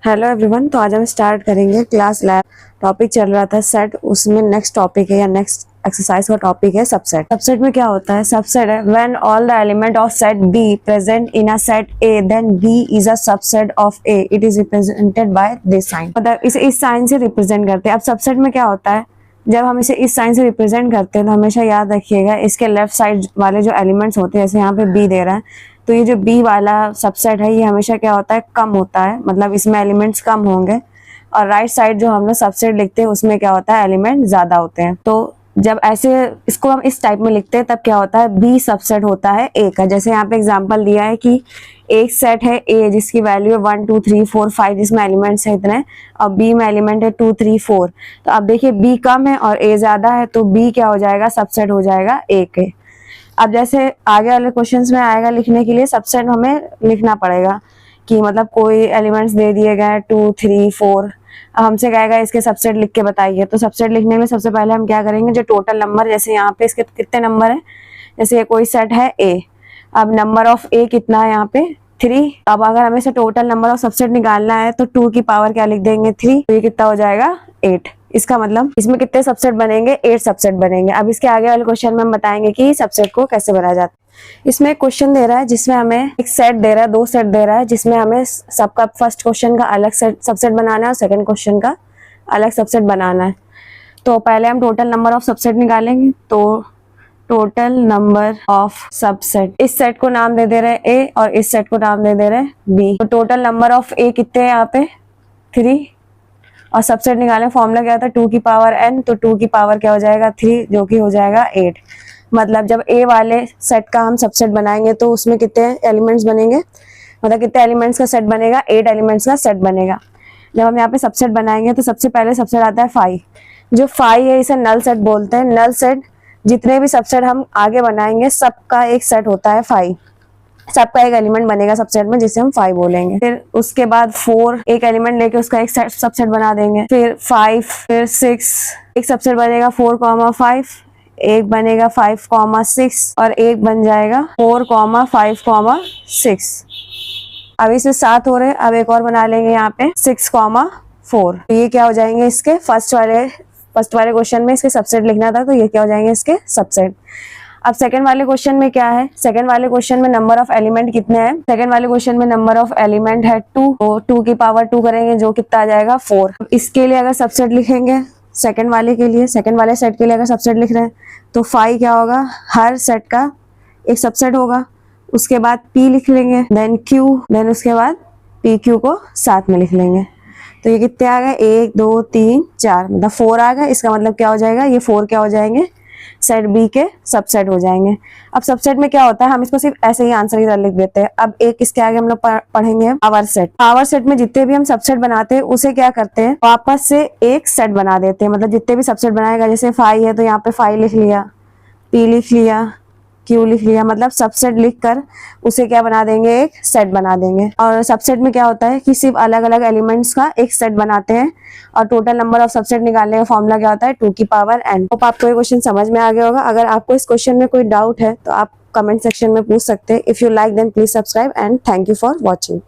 Hello everyone. तो आज हम स्टार्ट करेंगे क्लास लैब। टॉपिक चल रहा था सेट, उसमें नेक्स्ट टॉपिक है या नेक्स्ट एक्सरसाइज का टॉपिक है सबसेट। सबसेट में क्या होता है? सबसेट है when all the element of set B present in a set A then B is a subset of A, it is represented by this sign. मतलब इसे इस साइन से रिप्रेजेंट करते हैं। अब सबसेट में क्या होता है, जब हम इसे इस साइन से रिप्रेजेंट करते हैं तो हमेशा याद रखिएगा इसके लेफ्ट साइड वाले जो एलिमेंट्स होते हैं, जैसे यहाँ पे बी दे रहा है, तो ये जो बी वाला सबसेट है ये हमेशा क्या होता है, कम होता है, मतलब इसमें एलिमेंट्स कम होंगे। और राइट साइड जो हम लोग सबसेट लिखते हैं उसमें क्या होता है, एलिमेंट ज्यादा होते हैं। तो जब ऐसे इसको हम इस टाइप में लिखते हैं तब क्या होता है, बी सबसेट होता है ए का। जैसे यहाँ पे एग्जांपल दिया है कि एक सेट है ए जिसकी वैल्यू है 1 2 3 4 5, जिसमें एलिमेंट्स है इतने, और बी में एलिमेंट है 2 3 4। तो अब देखिए बी कम है और ए ज्यादा है, तो बी क्या हो जाएगा, सबसेट हो जाएगा ए के। अब जैसे आगे वाले क्वेश्चंस में आएगा, लिखने के लिए सबसेट हमें लिखना पड़ेगा कि मतलब कोई एलिमेंट्स दे दिए गए 2 3 4, अब हमसे कहेगा इसके सबसेट लिख के बताइए। तो सबसेट लिखने के लिए सबसे पहले हम क्या करेंगे, जो टोटल नंबर, जैसे यहाँ पे इसके कितने नंबर है, जैसे ये कोई सेट है ए, अब नंबर ऑफ ए कितना है यहाँ पे 3। अब अगर हमें से टोटल नंबर ऑफ सबसेट निकालना है तो 2 की पावर क्या लिख देंगे 3, तो ये कितना हो जाएगा 8। इसका मतलब इसमें कितने सबसेट बनेंगे, 8 सबसेट बनेंगे। अब इसके आगे वाले क्वेश्चन में हम बताएंगे कि सबसेट को कैसे बनाया जाता है। इसमें एक क्वेश्चन दे रहा है जिसमें हमें एक सेट दे रहा है, 2 सेट दे रहा है, जिसमें हमें सबका फर्स्ट क्वेश्चन का अलग सबसेट बनाना है और सेकंड क्वेश्चन का अलग सबसेट बनाना है। तो पहले हम टोटल नंबर ऑफ सबसेट निकालेंगे। तो टोटल नंबर ऑफ सबसेट, इस सेट को नाम दे रहे हैं ए और इस सेट को नाम दे रहे हैं बी। तो टोटल नंबर ऑफ ए कितने हैं यहाँ पे 3, और सबसेट निकालें, फॉर्मूला क्या था 2 की पावर n, तो 2 की पावर क्या हो जाएगा 3, जो कि हो जाएगा 8। मतलब जब ए वाले सेट का हम सबसेट बनाएंगे तो उसमें कितने एलिमेंट्स बनेंगे, मतलब कितने एलिमेंट्स का सेट बनेगा, 8 एलिमेंट्स का सेट बनेगा। जब हम यहाँ पे सबसेट बनाएंगे तो सबसे पहले सबसेट आता है 5। जो 5 है इसे नल सेट बोलते हैं। नल सेट जितने भी सबसेट हम आगे बनाएंगे सबका एक सेट होता है 5, सबका एक एलिमेंट बनेगा सबसेट में, जिसे हम 5 बोलेंगे। फिर उसके बाद 4 एक एलिमेंट लेके उसका एक सबसेट बना देंगे। फिर 5, फिर 6 एक सबसेट बनेगा 4,5, एक बनेगा 5,6 और एक बन जाएगा 4,5,6। अब इसमें 7 हो रहे हैं, अब एक और बना लेंगे यहाँ पे 6,4। तो ये क्या हो जाएंगे इसके फर्स्ट वाले क्वेश्चन में इसके सबसेट लिखना था, तो ये क्या हो जाएंगे इसके सबसेट। अब सेकंड वाले क्वेश्चन में क्या है, सेकंड वाले क्वेश्चन में नंबर ऑफ एलिमेंट कितने हैं, सेकंड वाले क्वेश्चन में नंबर ऑफ एलिमेंट है 2, तो 2 की पावर 2 करेंगे, जो कितना आ जाएगा 4। इसके लिए अगर सबसेट लिखेंगे, सेकंड वाले के लिए, सेकंड वाले सेट के लिए अगर सबसेट लिख रहे हैं तो 5 क्या होगा, हर सेट का एक सबसेट होगा। उसके बाद p लिख लेंगे, देन q, देन उसके बाद pq को साथ में लिख लेंगे। तो ये कितने आ गए, 1 2 3 4, मतलब 4 आ गए। इसका मतलब क्या हो जाएगा, ये 4 क्या हो जाएंगे, सेट बी के सबसेट हो जाएंगे। अब सबसेट में क्या होता है, हम इसको सिर्फ ऐसे ही आंसर की तरह लिख देते हैं। अब एक इसके आगे हम लोग पढ़ेंगे पावर सेट। पावर सेट में जितने भी हम सबसेट बनाते हैं उसे क्या करते हैं, वापस से एक सेट बना देते हैं। मतलब जितने भी सबसेट बनाएगा, जैसे 5 है तो यहाँ पे 5 लिख लिया, p लिख लिया, q लिख लिया, मतलब सबसेट लिखकर उसे क्या बना देंगे, एक सेट बना देंगे। और सबसेट में क्या होता है कि सिर्फ अलग अलग एलिमेंट्स का एक सेट बनाते हैं, और टोटल नंबर ऑफ सबसेट निकालने का फॉर्मूला क्या होता है 2 की पावर n। तो आपको ये क्वेश्चन समझ में आ गया होगा। अगर आपको इस क्वेश्चन में कोई डाउट है तो आप कमेंट सेक्शन में पूछ सकते हैं। If you like then please subscribe and thank you for watching.